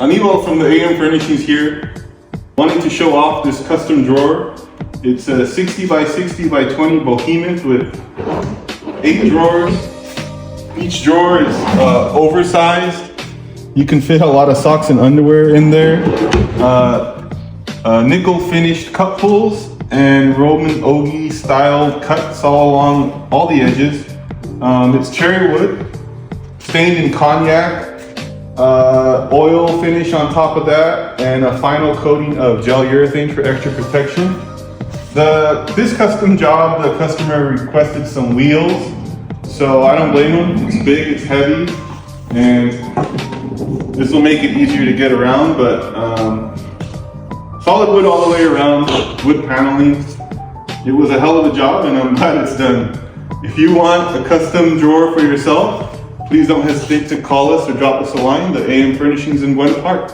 Aníbal from the AM Furnishings here, wanting to show off this custom drawer. It's a 60 by 60 by 20 behemoth with 8 drawers. Each drawer is oversized. You can fit a lot of socks and underwear in there. Nickel finished cupfuls and Roman Ogie style cuts all along all the edges. It's cherry wood, stained in cognac, oil finish on top of that, and a final coating of gel urethane for extra protection. This custom job, the customer requested some wheels, so I don't blame him. It's big, it's heavy, and this will make it easier to get around, but solid wood all the way around, wood paneling. It was a hell of a job, and I'm glad it's done. If you want a custom drawer for yourself, please don't hesitate to call us or drop us a line. The AM Furnishings in Buena Park.